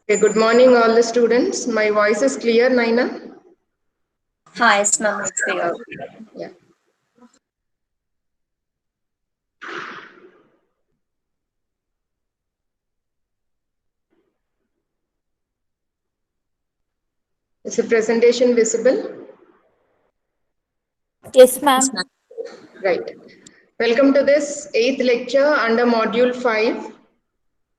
Okay, good morning, all the students. My voice is clear, Naina? Hi, yes, ma'am, it's clear. Yeah. Is the presentation visible? Yes, Yes, ma'am. ma'am. Right. Welcome to this 8th lecture under Module 5.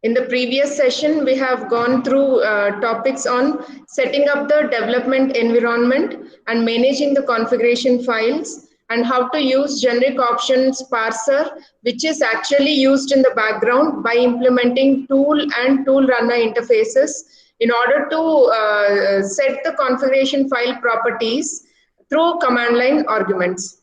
In the previous session, we have gone through topics on setting up the development environment and managing the configuration files and how to use generic options parser, which is actually used in the background by implementing tool and tool runner interfaces in order to set the configuration file properties through command line arguments.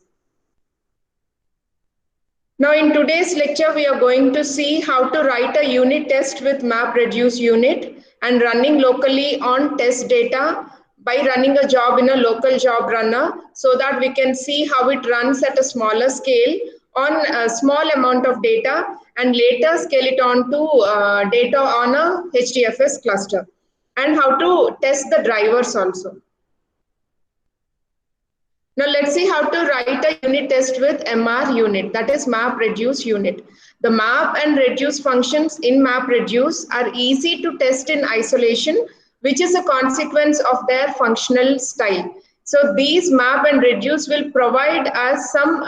Now in today's lecture, we are going to see how to write a unit test with MapReduce unit and running locally on test data by running a job in a local job runner so that we can see how it runs at a smaller scale on a small amount of data and later scale it on to data on a HDFS cluster and how to test the drivers also. Now let's see how to write a unit test with MR unit, that is map reduce unit. The map and reduce functions in map reduce are easy to test in isolation, which is a consequence of their functional style. So these map and reduce will provide us some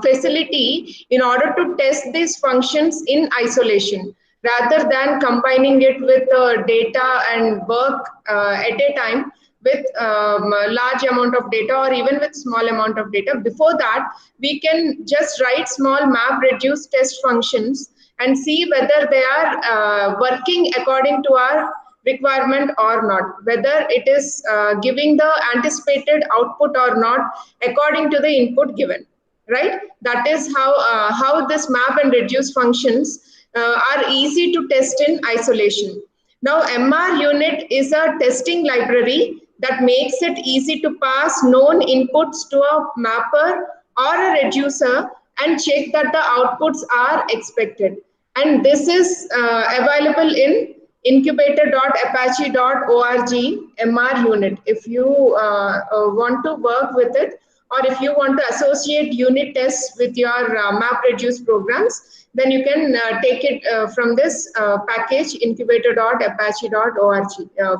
facility in order to test these functions in isolation rather than combining it with data and work at a time with a large amount of data or even with small amount of data. Before that, we can just write small map reduce test functions and see whether they are working according to our requirement or not, whether it is giving the anticipated output or not according to the input given, right? That is how this map and reduce functions are easy to test in isolation. Now, MR unit is a testing library that makes it easy to pass known inputs to a mapper or a reducer and check that the outputs are expected. And this is available in incubator.apache.org MR unit. If you want to work with it, or if you want to associate unit tests with your MapReduce programs, then you can take it from this package incubator.apache.org.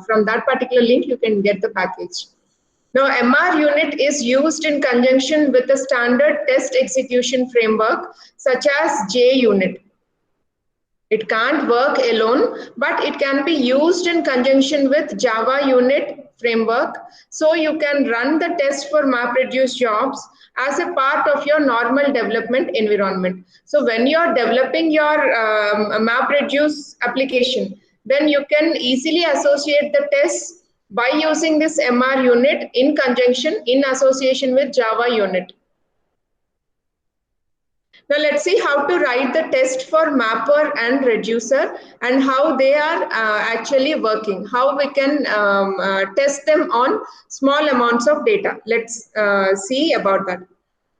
From that particular link, you can get the package. Now, MR unit is used in conjunction with the standard test execution framework such as JUnit. It can't work alone, but it can be used in conjunction with Java unit framework. So you can run the test for MapReduce jobs as a part of your normal development environment. So when you're developing your MapReduce application, then you can easily associate the tests by using this MR unit in conjunction in association with Java unit. Now let's see how to write the test for mapper and reducer and how they are actually working, how we can test them on small amounts of data. Let's see about that.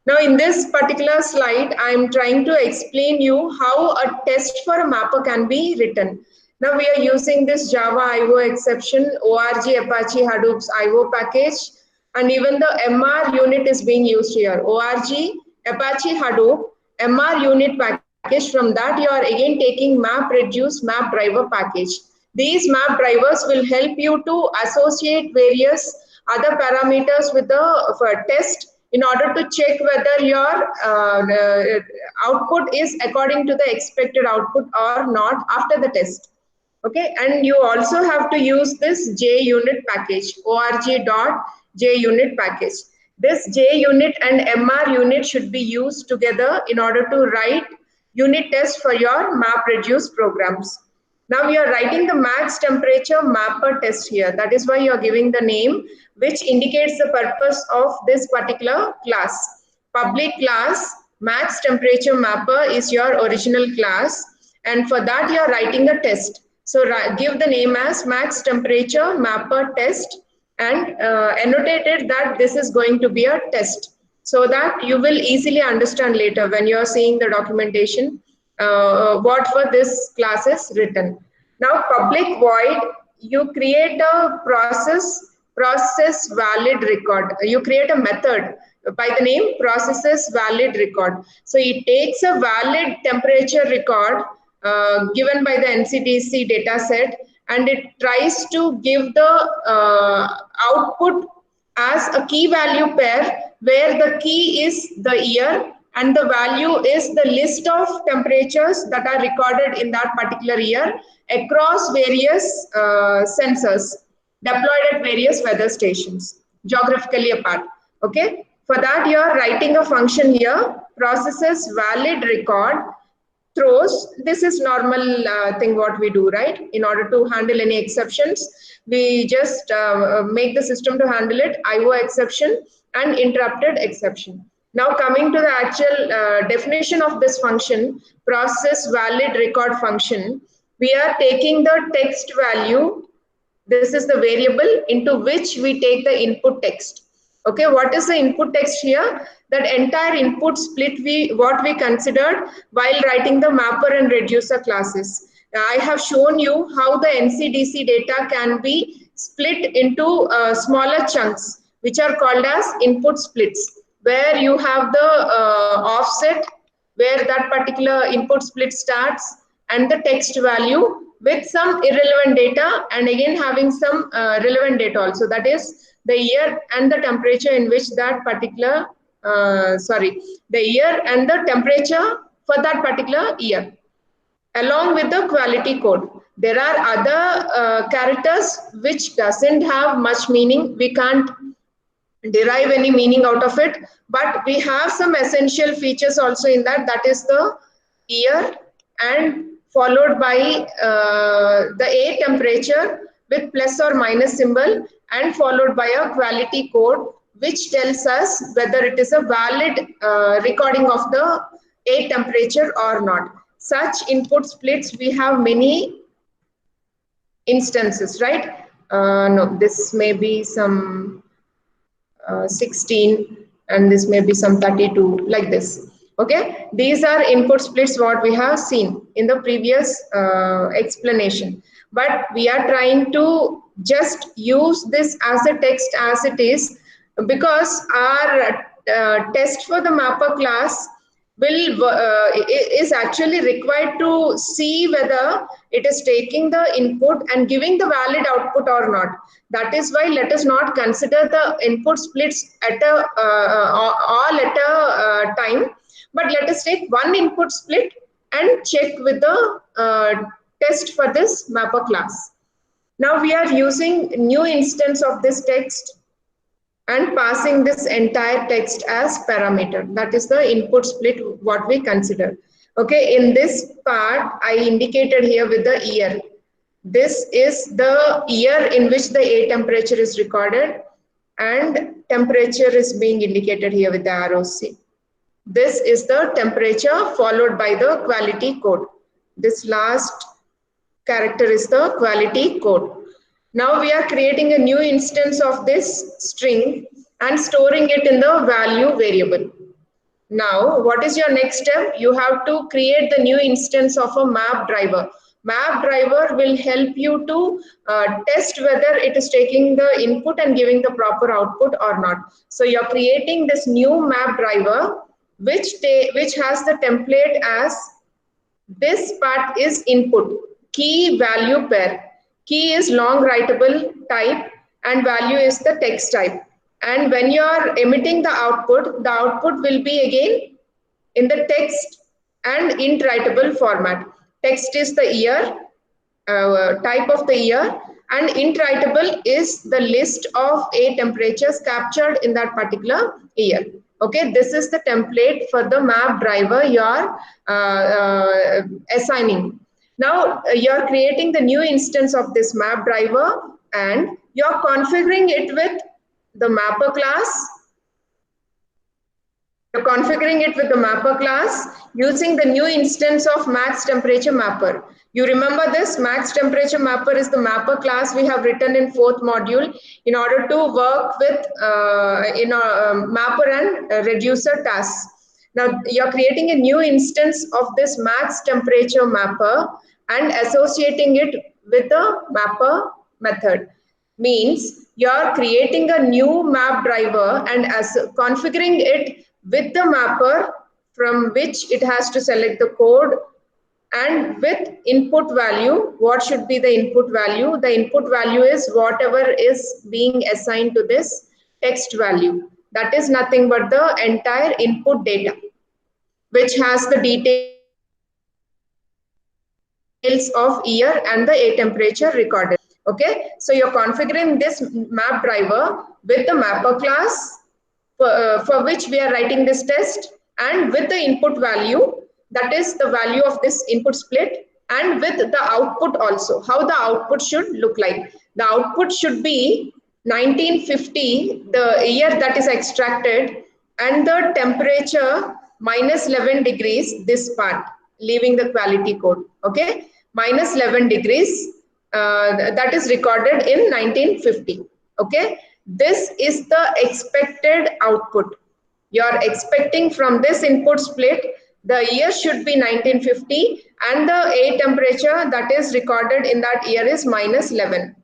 Now in this particular slide, I'm trying to explain you how a test for a mapper can be written. Now we are using this Java IO exception, ORG Apache Hadoop's IO package, and even the MR unit is being used here. ORG Apache Hadoop MR unit package. From that, you are again taking MapReduce map driver package. These map drivers will help you to associate various other parameters with the test in order to check whether your output is according to the expected output or not after the test. Okay, and you also have to use this JUnit package, org.junit package. This JUnit and MR unit should be used together in order to write unit tests for your MapReduce programs. Now we are writing the max temperature mapper test here. That is why you are giving the name, which indicates the purpose of this particular class. Public class max temperature mapper is your original class, and for that you are writing a test. So give the name as max temperature mapper test and annotated that this is going to be a test so that you will easily understand later when you are seeing the documentation what for this class is written. Now public void you create a process valid record. You create a method by the name processes valid record. So it takes a valid temperature record given by the NCDC data set, and it tries to give the output as a key value pair, where the key is the year and the value is the list of temperatures that are recorded in that particular year across various sensors deployed at various weather stations, geographically apart. Okay, for that you are writing a function here, processes valid record throws. This is normal thing what we do, right? In order to handle any exceptions, we just make the system to handle it, IO exception and interrupted exception. Now coming to the actual definition of this function, process valid record function, we are taking the text value, this is the variable into which we take the input text. Okay, what is the input text here? That entire input split what we considered while writing the mapper and reducer classes. I have shown you how the NCDC data can be split into smaller chunks, which are called as input splits, where you have the offset where that particular input split starts and the text value with some irrelevant data, and again having some relevant data also, that is the year and the temperature in which that particular the year and the temperature for that particular year, along with the quality code. There are other characters which doesn't have much meaning, we can't derive any meaning out of it, but we have some essential features also in that, that is the year and followed by the A temperature with plus or minus symbol and followed by a quality code which tells us whether it is a valid recording of the A temperature or not. Such input splits we have many instances, right? No, this may be some 16 and this may be some 32, like this. Okay, these are input splits what we have seen in the previous explanation, but we are trying to just use this as a text as it is, because our test for the mapper class will is actually required to see whether it is taking the input and giving the valid output or not. That is why let us not consider the input splits at a all at a time, but let us take one input split and check with the test for this mapper class. Now we are using new instance of this text and passing this entire text as parameter. That is the input split what we consider. Okay, in this part I indicated here with the year. This is the year in which the A temperature is recorded and temperature is being indicated here with the arrow C. This is the temperature followed by the quality code. This last character is the quality code. Now we are creating a new instance of this string and storing it in the value variable. Now, what is your next step? You have to create the new instance of a map driver. Map driver will help you to test whether it is taking the input and giving the proper output or not. So you're creating this new map driver which has the template as this part is input, key value pair. Key is long writable type and value is the text type. And when you are emitting the output will be again in the text and int writable format. Text is the year, type of the year, and int writable is the list of A temperatures captured in that particular year. Okay, this is the template for the map driver you are assigning. Now you're creating the new instance of this map driver and you're configuring it with the mapper class. You're configuring it with the mapper class using the new instance of max temperature mapper. You remember this max temperature mapper is the mapper class we have written in 4th module in order to work with mapper and reducer tasks. Now you're creating a new instance of this max temperature mapper and associating it with the mapper method. Means you're creating a new map driver and as configuring it with the mapper from which it has to select the code, and with input value. What should be the input value? The input value is whatever is being assigned to this text value. That is nothing but the entire input data, which has the details of year and the air temperature recorded. Okay, so you're configuring this map driver with the mapper class for which we are writing this test, and with the input value, that is the value of this input split, and with the output also, how the output should look like. The output should be 1950, the year that is extracted, and the temperature minus 11 degrees, this part, leaving the quality code. Okay, minus 11 degrees, that is recorded in 1950. Okay, this is the expected output. You are expecting from this input split, the year should be 1950 and the air temperature that is recorded in that year is minus 11.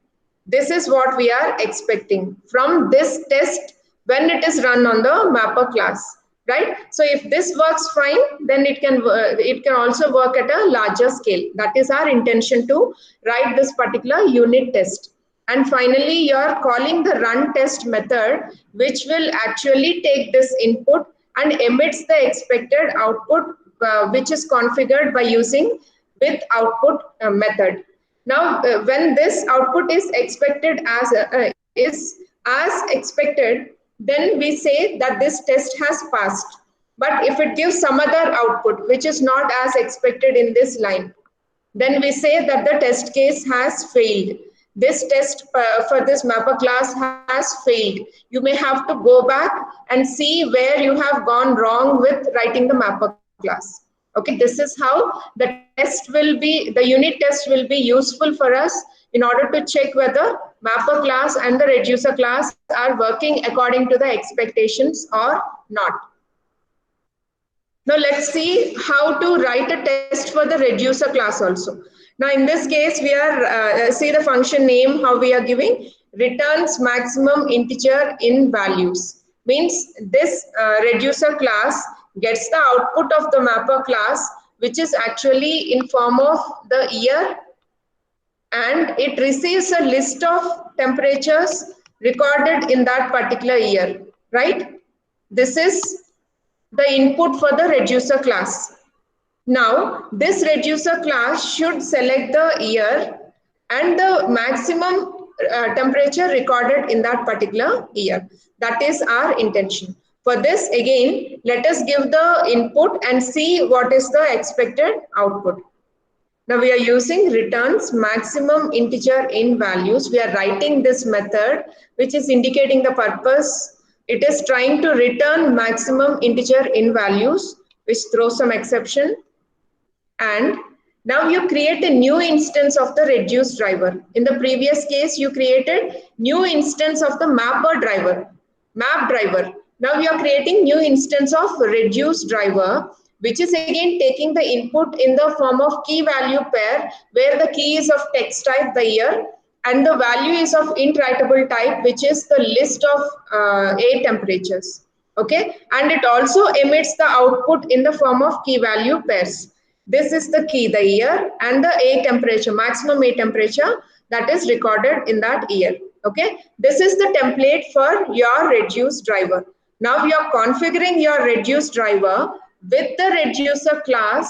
This is what we are expecting from this test when it is run on the mapper class, right? So if this works fine, then it can also work at a larger scale. That is our intention to write this particular unit test. And finally, you are calling the run test method, which will actually take this input and emits the expected output, which is configured by using with output method. Now, when this output is expected as expected, then we say that this test has passed. But if it gives some other output which is not as expected in this line, then we say that the test case has failed. This test for this mapper class has failed. You may have to go back and see where you have gone wrong with writing the mapper class. Okay, this is how the test will be, the unit test will be useful for us in order to check whether mapper class and the reducer class are working according to the expectations or not. Now let's see how to write a test for the reducer class also. Now in this case, we are, see the function name, how we are giving, returns maximum integer in values. Means this reducer class gets the output of the mapper class, which is actually in form of the year, and it receives a list of temperatures recorded in that particular year, right? This is the input for the reducer class. Now, this reducer class should select the year and the maximum temperature recorded in that particular year. That is our intention. For this, again, let us give the input and see what is the expected output. Now we are using returns maximum integer in values. We are writing this method, which is indicating the purpose. It is trying to return maximum integer in values, which throws some exception. And now you create a new instance of the reduce driver. In the previous case, you created new instance of the mapper driver, map driver. Now you are creating new instance of reduce driver, which is again taking the input in the form of key value pair, where the key is of text type, the year, and the value is of int writable type, which is the list of air temperatures. Okay, and it also emits the output in the form of key value pairs. This is the key, the year, and the air temperature, maximum air temperature that is recorded in that year. Okay, this is the template for your reduce driver. Now you are configuring your reduce driver with the reducer class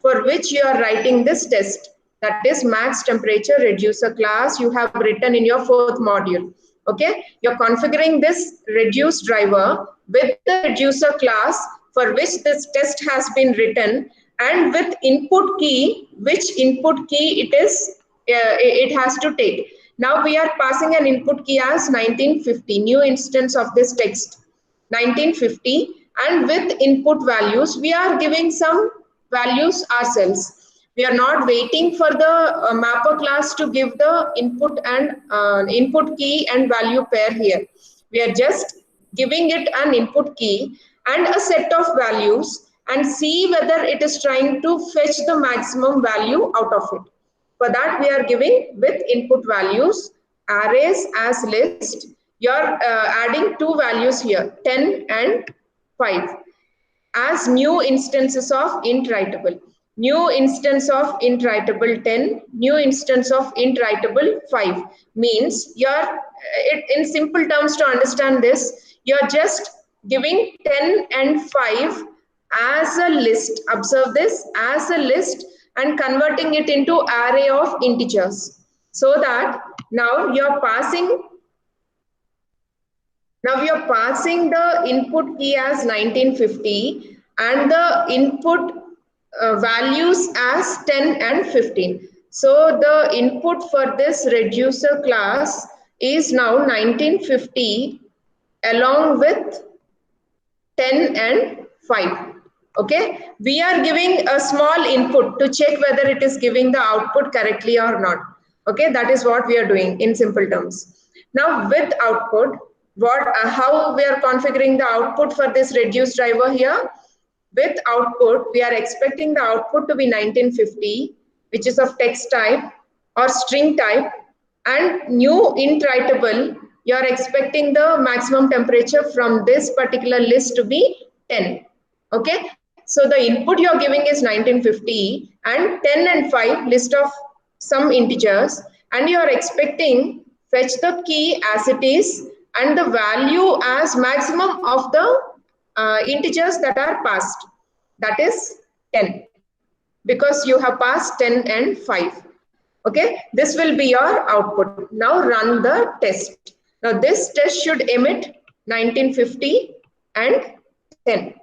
for which you are writing this test. That is max temperature reducer class you have written in your 4th module. Okay, you're configuring this reduce driver with the reducer class for which this test has been written, and with input key, which input key it is, it has to take. Now we are passing an input key as 1950, new instance of this text, 1950, and with input values, we are giving some values ourselves. We are not waiting for the mapper class to give the input and input key and value pair here. We are just giving it an input key and a set of values and see whether it is trying to fetch the maximum value out of it. For that, we are giving with input values arrays as list, you're adding two values here, 10 and 5, as new instances of int writable. New instance of int writable 10, new instance of int writable 5 means you're, in simple terms to understand this, you're just giving 10 and 5 as a list. Observe this, as a list, and converting it into array of integers, so that now you're passing the input key as 1950 and the input values as 10 and 15. So the input for this reducer class is now 1950 along with 10 and 5. Okay, we are giving a small input to check whether it is giving the output correctly or not. Okay, that is what we are doing in simple terms. Now with output, how we are configuring the output for this reduce driver here? With output, we are expecting the output to be 1950, which is of text type or string type, and new int writable, you are expecting the maximum temperature from this particular list to be 10. Okay, so the input you are giving is 1950 and 10 and 5 list of some integers, and you are expecting fetch the key as it is and the value as maximum of the integers that are passed, that is 10, because you have passed 10 and 5. Okay, this will be your output. Now run the test. Now this test should emit 1950 and 10,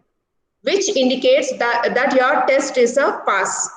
which indicates that your test is a pass.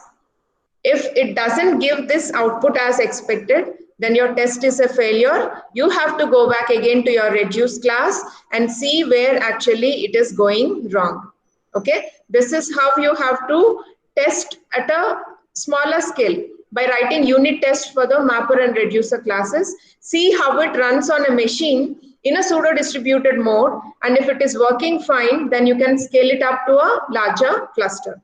If it doesn't give this output as expected, then your test is a failure. You have to go back again to your reduce class and see where actually it is going wrong. Okay, this is how you have to test at a smaller scale, by writing unit tests for the mapper and reducer classes. See how it runs on a machine in a pseudo distributed mode, and if it is working fine, then you can scale it up to a larger cluster.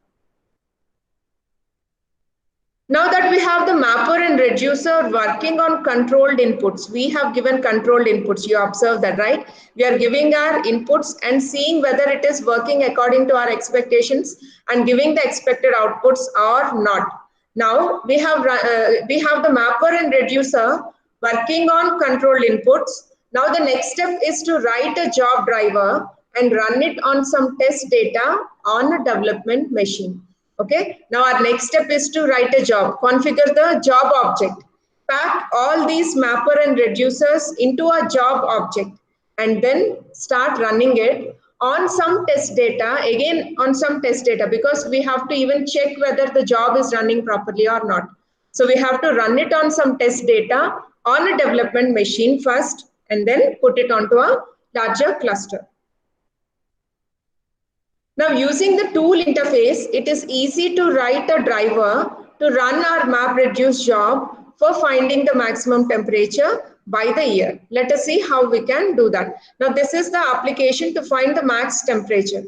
Now that we have the mapper and reducer working on controlled inputs, we have given controlled inputs. You observe that, right? We are giving our inputs and seeing whether it is working according to our expectations and giving the expected outputs or not. Now we have the mapper and reducer working on controlled inputs. Now the next step is to write a job driver and run it on some test data on a development machine. Okay, now our next step is to write a job, configure the job object, pack all these mapper and reducers into a job object, and then start running it on some test data, again on some test data, because we have to even check whether the job is running properly or not. So we have to run it on some test data on a development machine first, and then put it onto a larger cluster. Now using the tool interface, it is easy to write a driver to run our MapReduce job for finding the maximum temperature by the year. Let us see how we can do that. Now this is the application to find the max temperature.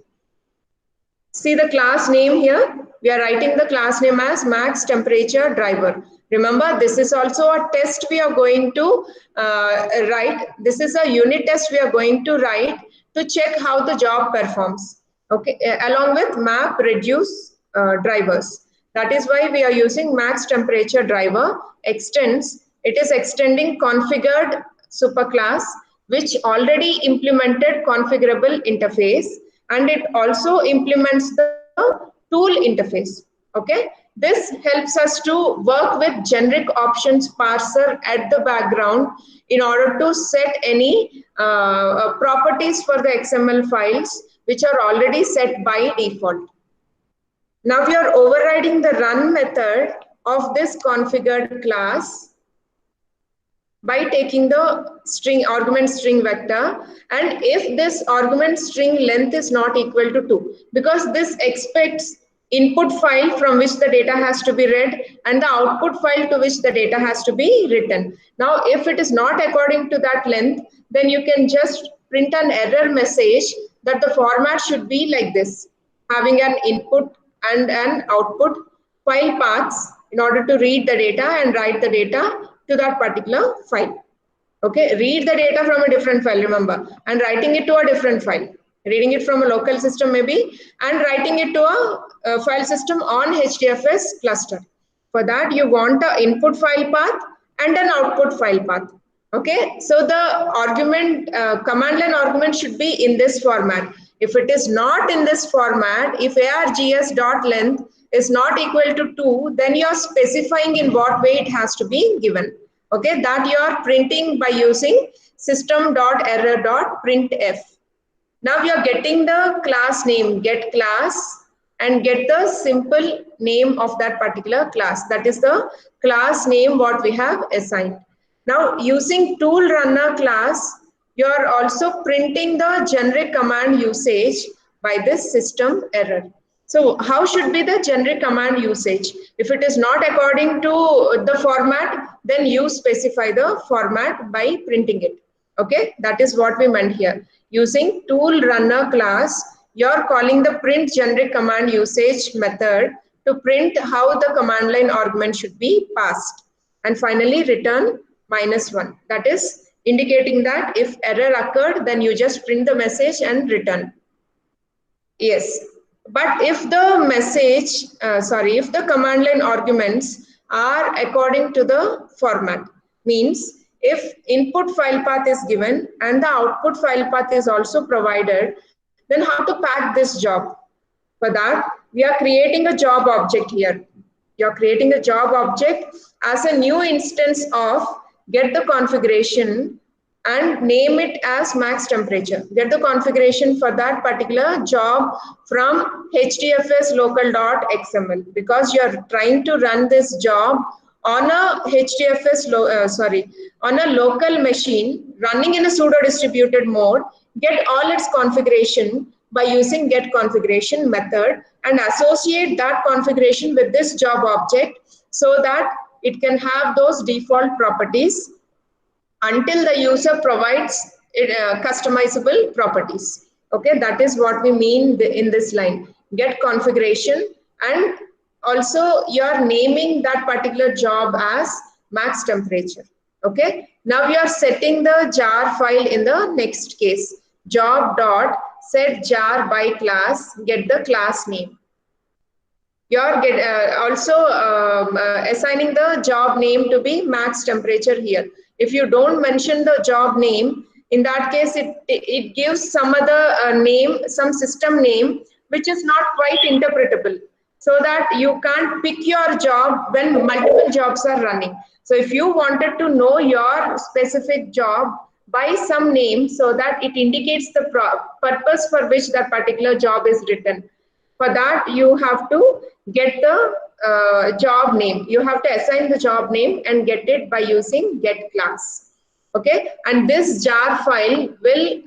See the class name here. We are writing the class name as max temperature driver. Remember, this is also a test we are going to write. This is a unit test we are going to write to check how the job performs. Okay, along with map reduce drivers. That is why we are using max temperature driver extends. It is extending configured superclass, which already implemented configurable interface, and it also implements the tool interface. Okay, this helps us to work with generic options parser at the background in order to set any properties for the XML files which are already set by default. Now we are overriding the run method of this configured class by taking the string argument string vector, and if this argument string length is not equal to 2, because this expects input file from which the data has to be read and the output file to which the data has to be written. Now if it is not according to that length, then you can just print an error message that the format should be like this, having an input and an output file paths in order to read the data and write the data to that particular file. Okay, read the data from a different file, remember, and writing it to a different file. Reading it from a local system maybe, and writing it to a file system on HDFS cluster. For that, you want an input file path and an output file path. Okay, so the argument, command line argument should be in this format. If it is not in this format, if args.length is not equal to 2, then you are specifying in what way it has to be given. Okay, that you are printing by using system.error.printf. Now you are getting the class name, get class, and get the simple name of that particular class. That is the class name what we have assigned. Now using tool runner class, you are also printing the generic command usage by this system error. So how should be the generic command usage? If it is not according to the format, then you specify the format by printing it. Okay, that is what we meant here. Using tool runner class, you're calling the print generic command usage method to print how the command line argument should be passed. And finally return -1. That is indicating that if error occurred, then you just print the message and return. Yes, but if the message, if the command line arguments are according to the format, means if input file path is given and the output file path is also provided, then how to pack this job? For that, we are creating a job object here. You're creating a job object as a new instance of get the configuration and name it as max temperature. Get the configuration for that particular job from hdfs local.xml because you are trying to run this job on a on a local machine running in a pseudo distributed mode. Get all its configuration by using get configuration method and associate that configuration with this job object so that it can have those default properties until the user provides customizable properties. Okay, that is what we mean in this line. Get configuration, and also you're naming that particular job as max temperature. Okay, now we are setting the jar file in the next case. Job dot set jar by class, get the class name. You're assigning the job name to be max temperature here. If you don't mention the job name, in that case, it gives some other name, some system name, which is not quite interpretable. So that you can't pick your job when multiple jobs are running. So if you wanted to know your specific job by some name so that it indicates the purpose for which that particular job is written. For that, you have to get the job name. You have to assign the job name and get it by using get class. Okay, and this jar file will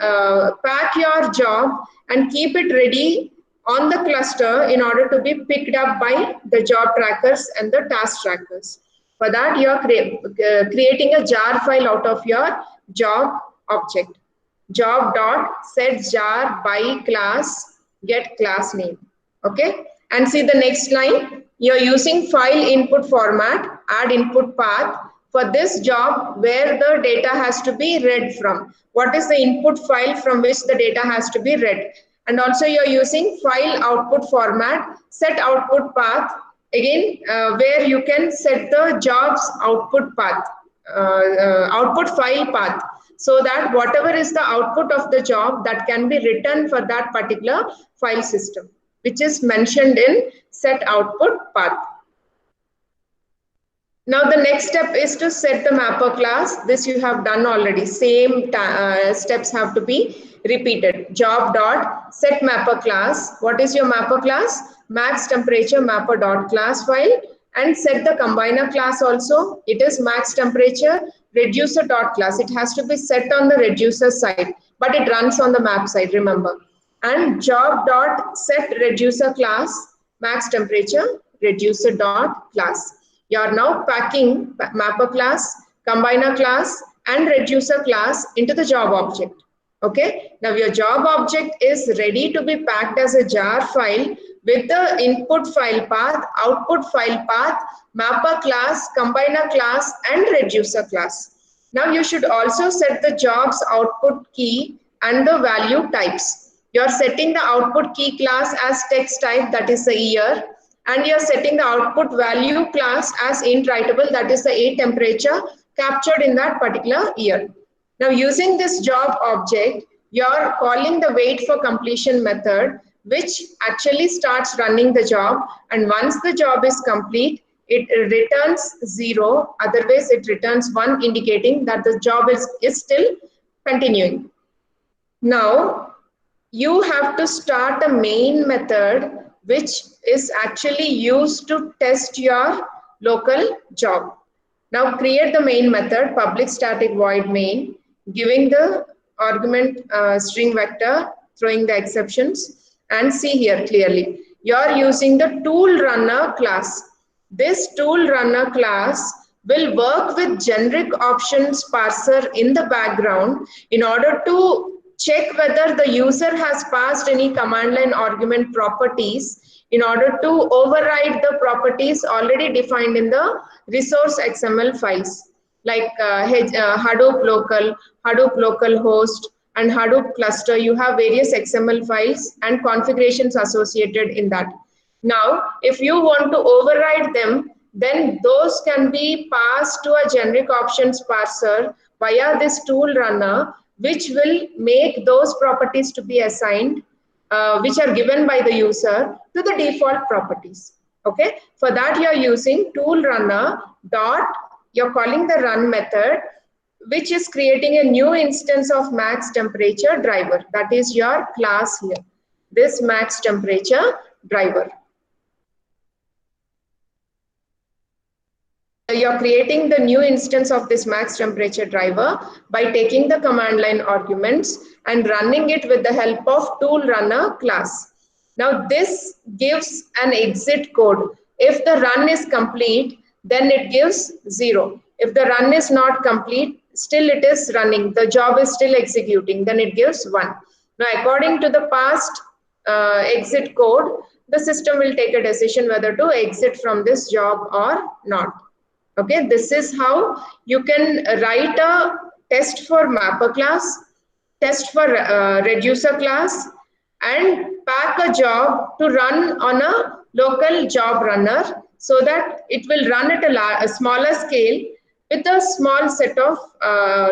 pack your job and keep it ready on the cluster in order to be picked up by the job trackers and the task trackers. For that, you are creating a jar file out of your job object. Job dot set jar by class get class name. Okay, and see the next line. You're using file input format, add input path for this job where the data has to be read from. What is the input file from which the data has to be read? And also you're using file output format, set output path, again where you can set the job's output path, output file path, so that whatever is the output of the job that can be written for that particular file system, which is mentioned in set output path. Now the next step is to set the mapper class. This you have done already. Same steps have to be repeated. Job dot set mapper class. What is your mapper class? Max temperature mapper dot class file, and set the combiner class also. It is max temperature reducer dot class. It has to be set on the reducer side, but it runs on the map side, remember. And job dot set reducer class max temperature reducer dot class. You are now packing mapper class, combiner class, and reducer class into the job object. Okay, now your job object is ready to be packed as a jar file with the input file path, output file path, mapper class, combiner class, and reducer class. Now you should also set the job's output key and the value types. You're setting the output key class as text type, that is the year, and you're setting the output value class as int writable, that is the A temperature captured in that particular year. Now using this job object, you're calling the wait for completion method, which actually starts running the job, and once the job is complete, it returns 0, otherwise it returns 1, indicating that the job is still continuing. Now you have to start a main method which is actually used to test your local job. Now create the main method, public static void main, giving the argument string vector, throwing the exceptions, and see here clearly, you are using the tool runner class. This tool runner class will work with generic options parser in the background in order to check whether the user has passed any command line argument properties in order to override the properties already defined in the resource XML files like Hadoop local, Hadoop localhost, and Hadoop cluster. You have various XML files and configurations associated in that. Now, if you want to override them, then those can be passed to a generic options parser via this tool runner, which will make those properties to be assigned, which are given by the user, to the default properties. Okay, for that you're using tool runner dot, you're calling the run method, which is creating a new instance of max temperature driver. That is your class here, this max temperature driver. You're creating the new instance of this max temperature driver by taking the command line arguments and running it with the help of tool runner class. Now this gives an exit code. If the run is complete, then it gives 0. If the run is not complete, still it is running, the job is still executing, then it gives 1. Now according to the past exit code, the system will take a decision whether to exit from this job or not. Okay, this is how you can write a test for mapper class, test for reducer class, and pack a job to run on a local job runner so that it will run at a smaller scale with a small set of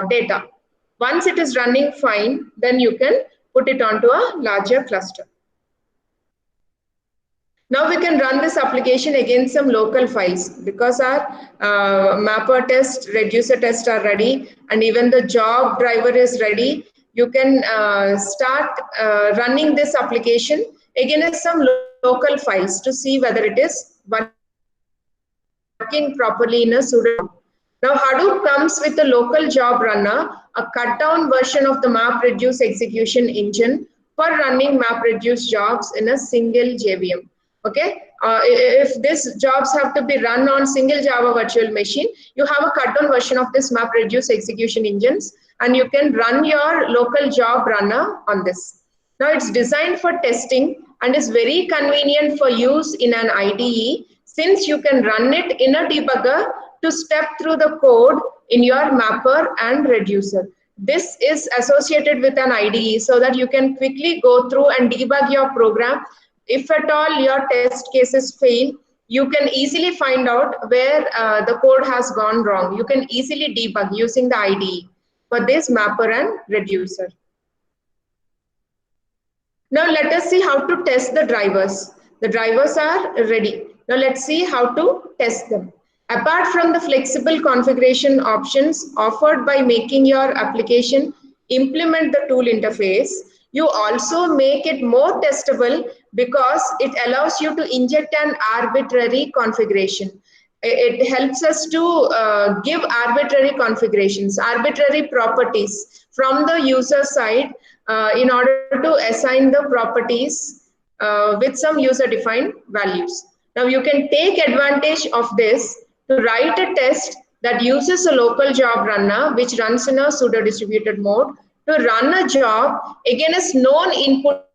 data. Once it is running fine, then you can put it onto a larger cluster. Now we can run this application against some local files because our mapper test, reducer test are ready, and even the job driver is ready. You can start running this application against some local files to see whether it is working properly in a pseudo. Now Hadoop comes with a local job runner, a cut down version of the MapReduce execution engine for running MapReduce jobs in a single JVM. Okay, if these jobs have to be run on single Java virtual machine, you have a cut down version of this MapReduce execution engines, and you can run your local job runner on this. Now it's designed for testing and is very convenient for use in an IDE, since you can run it in a debugger to step through the code in your mapper and reducer. This is associated with an IDE so that you can quickly go through and debug your program. If at all your test cases fail, you can easily find out where the code has gone wrong. You can easily debug using the IDE for this mapper and reducer. Now let us see how to test the drivers. The drivers are ready. Now let's see how to test them. Apart from the flexible configuration options offered by making your application implement the tool interface, you also make it more testable because it allows you to inject an arbitrary configuration. It helps us to give arbitrary configurations, arbitrary properties from the user side in order to assign the properties with some user-defined values. Now you can take advantage of this to write a test that uses a local job runner which runs in a pseudo-distributed mode to run a job against known input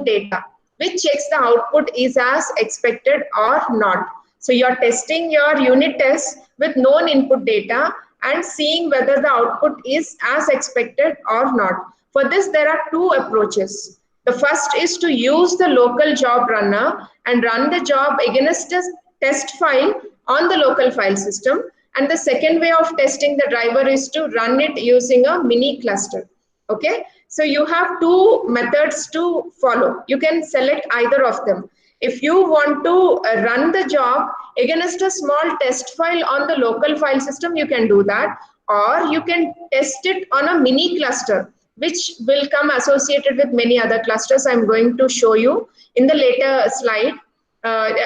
data, which checks the output is as expected or not. So you're testing your unit test with known input data and seeing whether the output is as expected or not. For this, there are two approaches. The first is to use the local job runner and run the job against a test file on the local file system. And the second way of testing the driver is to run it using a mini cluster. Okay, so you have two methods to follow. You can select either of them. If you want to run the job against a small test file on the local file system, you can do that, or you can test it on a mini cluster, which will come associated with many other clusters. I'm going to show you in the later slide.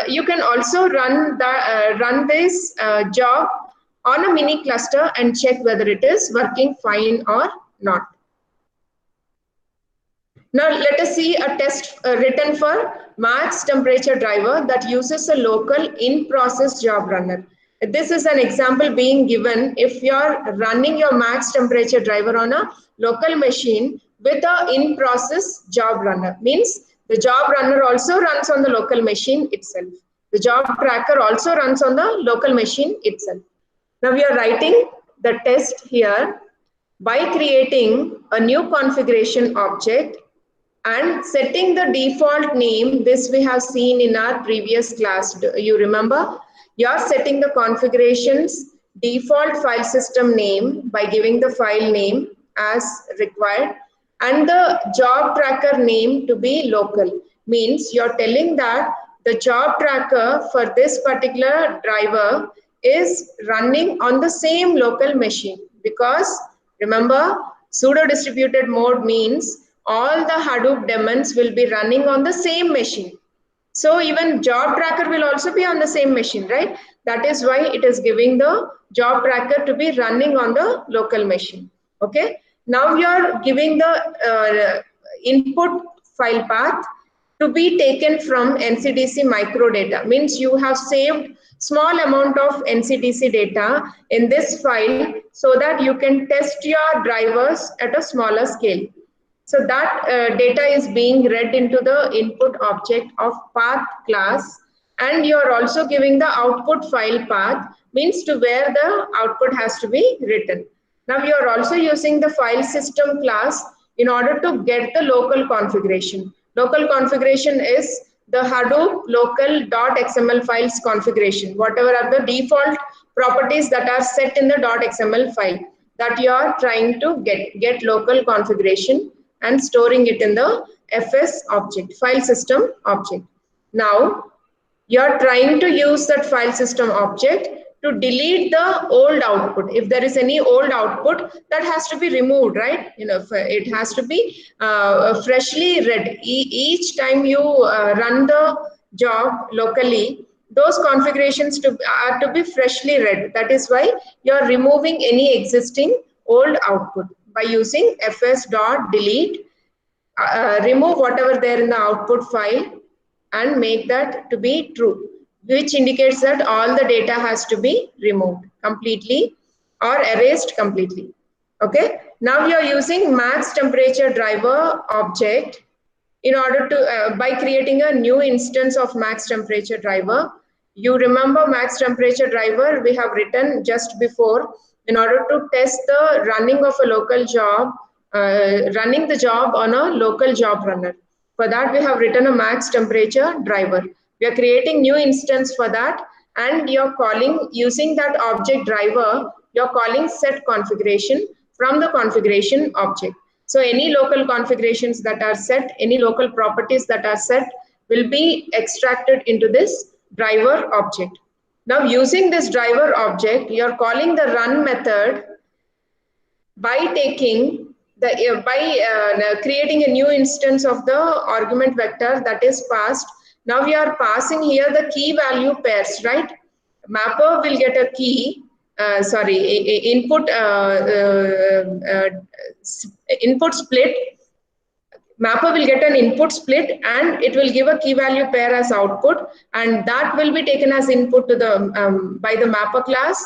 You can also run this job on a mini cluster and check whether it is working fine or not. Now let us see a test written for max temperature driver that uses a local in-process job runner. This is an example being given if you are running your max temperature driver on a local machine with a in-process job runner. Means the job runner also runs on the local machine itself. The job tracker also runs on the local machine itself. Now we are writing the test here by creating a new configuration object and setting the default name. This we have seen in our previous class. You remember? You are setting the configurations default file system name by giving the file name as required and the job tracker name to be local. Means you're telling that the job tracker for this particular driver is running on the same local machine, because remember, pseudo distributed mode means all the Hadoop daemons will be running on the same machine. So even job tracker will also be on the same machine, right? That is why it is giving the job tracker to be running on the local machine. Okay. Now you are giving the input file path to be taken from NCDC microdata. Means you have saved small amount of NCDC data in this file so that you can test your drivers at a smaller scale. So that data is being read into the input object of path class, and you are also giving the output file path, means to where the output has to be written. Now you are also using the file system class in order to get the local configuration. Local configuration is the Hadoop local.xml files configuration, whatever are the default properties that are set in the .xml file that you are trying to get local configuration and storing it in the FS object, file system object. Now you are trying to use that file system object to delete the old output. If there is any old output, that has to be removed, right? You know, it has to be freshly read. Each time you run the job locally, those configurations are to be freshly read. That is why you are removing any existing old output by using fs.delete. Remove whatever there in the output file and make that to be true, which indicates that all the data has to be removed completely or erased completely. Okay. Now you are using max temperature driver object in order to by creating a new instance of max temperature driver. You remember max temperature driver we have written just before in order to test the running of a local job, running the job on a local job runner. For that we have written a max temperature driver. We are creating new instance for that, and you're calling using that object driver, you're calling set configuration from the configuration object. So any local configurations that are set, any local properties that are set will be extracted into this driver object. Now using this driver object, you're calling the run method by taking the creating a new instance of the argument vector that is passed. Now we are passing here the key value pairs, right? Mapper will get a key, input input split. Mapper will get an input split and it will give a key value pair as output, and that will be taken as input to the by the mapper class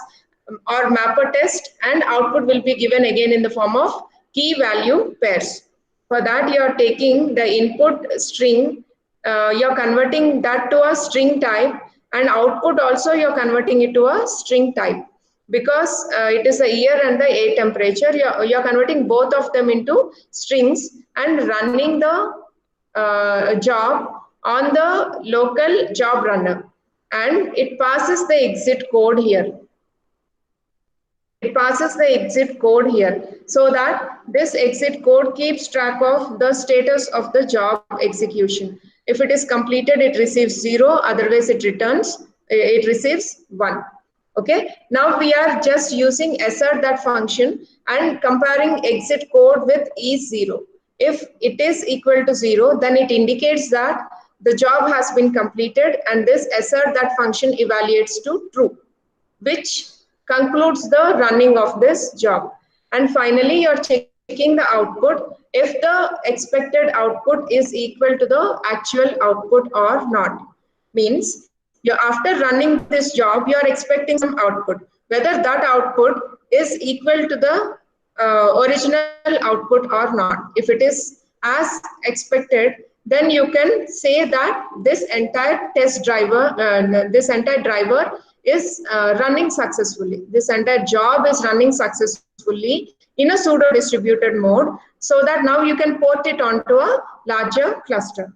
or mapper test, and output will be given again in the form of key value pairs. For that you are taking the input string, you're converting that to a string type, and output also you're converting it to a string type. because it is the year and the a temperature. You're converting both of them into strings and running the job on the local job runner, and it passes the exit code here. It passes the exit code here, so that this exit code keeps track of the status of the job execution. If it is completed, it receives 0, otherwise it receives 1. Okay, now we are just using assert that function and comparing exit code with is0. If it is equal to 0, then it indicates that the job has been completed, and this assert that function evaluates to true, which concludes the running of this job. And finally, you're checking the output if the expected output is equal to the actual output or not. Means you're after running this job, you're expecting some output. Whether that output is equal to the original output or not. If it is as expected, then you can say that this entire driver is running successfully. This entire job is running successfully in a pseudo distributed mode, so that now you can port it onto a larger cluster.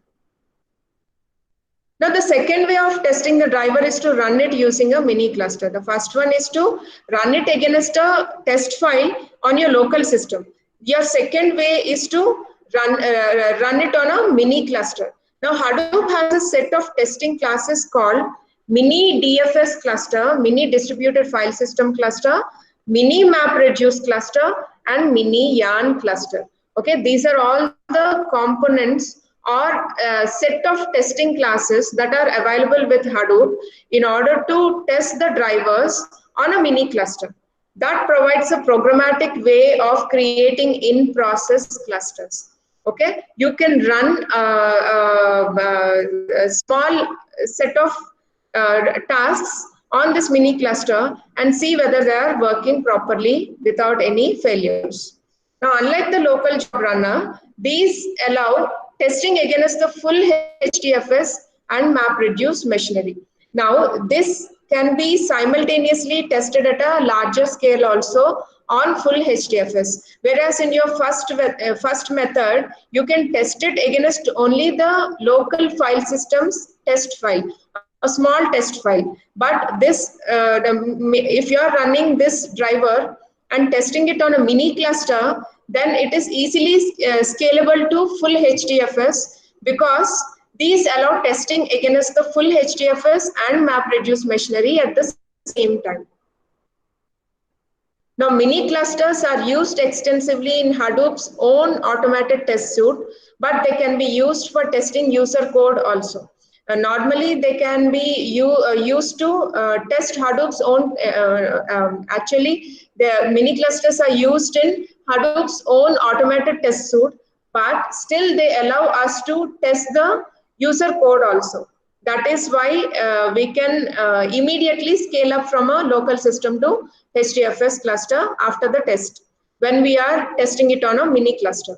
Now, the second way of testing the driver is to run it using a mini cluster. The first one is to run it against a test file on your local system. Your second way is to run it on a mini cluster. Now, Hadoop has a set of testing classes called mini DFS cluster, mini distributed file system cluster, mini MapReduce cluster, and mini YARN cluster. Okay, these are all the components or a set of testing classes that are available with Hadoop in order to test the drivers on a mini cluster. That provides a programmatic way of creating in-process clusters. Okay, you can run a small set of tasks on this mini cluster and see whether they are working properly without any failures. Now, unlike the local job runner, these allow testing against the full HDFS and MapReduce machinery. Now, this can be simultaneously tested at a larger scale also on full HDFS. Whereas in your first method, you can test it against only the local file system's test file, a small test file. But this, if you are running this driver and testing it on a mini cluster, then it is easily scalable to full HDFS, because these allow testing against the full HDFS and MapReduce machinery at the same time. Now, mini clusters are used extensively in Hadoop's own automated test suite, but they can be used for testing user code also. Normally, they can be used to test Hadoop's own, actually, the mini clusters are used in Hadoop's own automated test suite, but still they allow us to test the user code also. That is why we can immediately scale up from a local system to HDFS cluster after the test, when we are testing it on a mini cluster.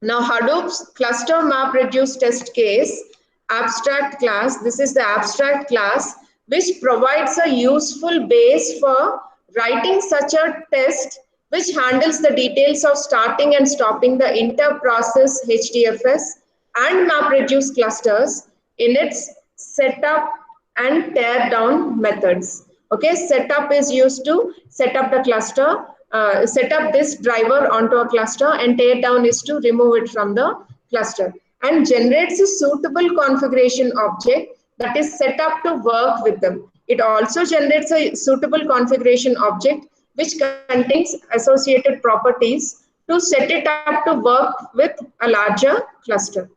Now, Hadoop's cluster MapReduce test case abstract class, this is the abstract class which provides a useful base for writing such a test which handles the details of starting and stopping the inter-process HDFS and MapReduce clusters in its setup and tear down methods. Okay, setup is used to set up the cluster, set up this driver onto a cluster, and tear down is to remove it from the cluster, and generates a suitable configuration object that is set up to work with them. It also generates a suitable configuration object which contains associated properties to set it up to work with a larger cluster.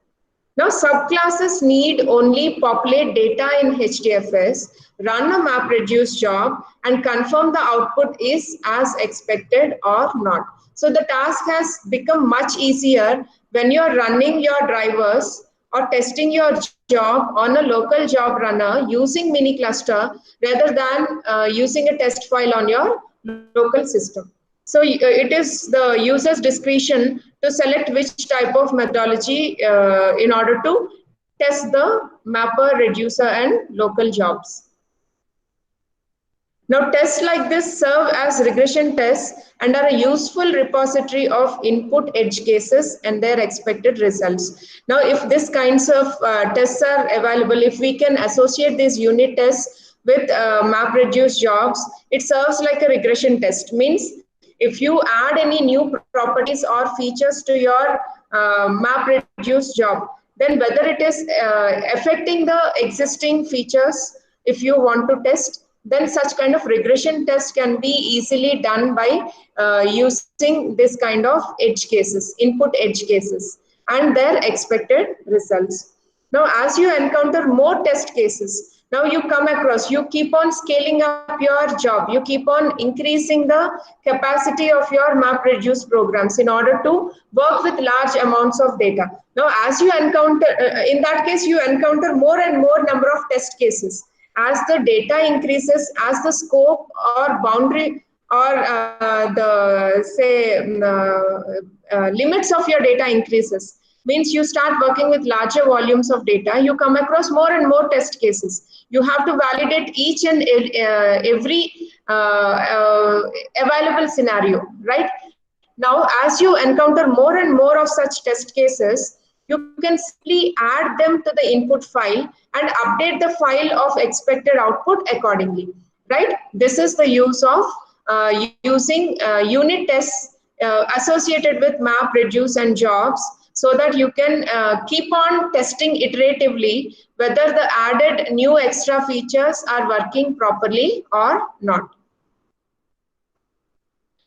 Now, subclasses need only populate data in HDFS, run a MapReduce job, and confirm the output is as expected or not. So the task has become much easier when you are running your drivers or testing your job on a local job runner using mini cluster rather than using a test file on your local system. So it is the user's discretion to select which type of methodology in order to test the mapper, reducer, and local jobs. Now, tests like this serve as regression tests and are a useful repository of input edge cases and their expected results. Now, if these kinds of tests are available, if we can associate these unit tests with MapReduce jobs, it serves like a regression test. Means if you add any new properties or features to your MapReduce job, then whether it is affecting the existing features, if you want to test, then such kind of regression test can be easily done by using this kind of edge cases, input edge cases, and their expected results. Now, as you encounter more test cases, now you come across, you keep on scaling up your job, you keep on increasing the capacity of your MapReduce programs in order to work with large amounts of data. Now, as you encounter, in that case, you encounter more and more number of test cases. As the data increases, as the scope or boundary or the say limits of your data increases, means you start working with larger volumes of data, you come across more and more test cases. You have to validate each and every available scenario, right? Now, as you encounter more and more of such test cases, you can simply add them to the input file and update the file of expected output accordingly, right? This is the use of using unit tests associated with MapReduce and jobs, so that you can keep on testing iteratively whether the added new extra features are working properly or not.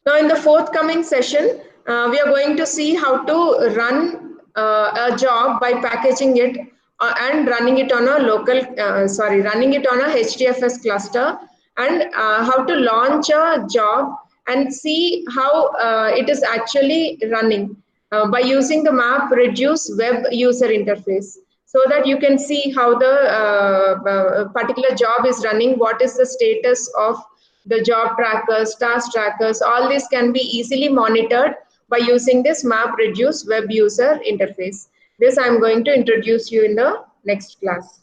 Now, in the forthcoming session, we are going to see how to run a job by packaging it and running it on a running it on a HDFS cluster, and how to launch a job and see how it is actually running by using the MapReduce web user interface, so that you can see how the particular job is running, what is the status of the job trackers, task trackers, all this can be easily monitored by using this MapReduce web user interface. This I'm going to introduce you in the next class.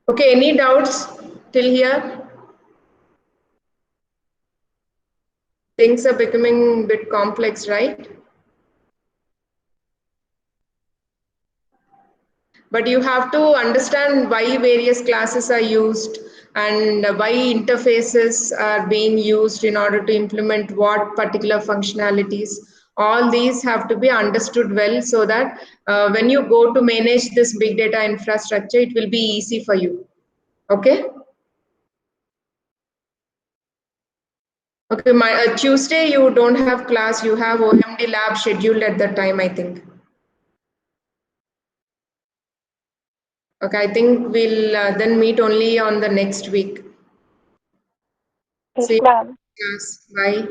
Okay, any doubts till here? Things are becoming a bit complex, right? But you have to understand why various classes are used and why interfaces are being used in order to implement what particular functionalities. All these have to be understood well, so that when you go to manage this big data infrastructure, it will be easy for you. Okay? Okay, my Tuesday you don't have class, you have OMD lab scheduled at that time, I think. Okay, I think we'll then meet only on the next week. Yes, See you ma'am. in class. Bye.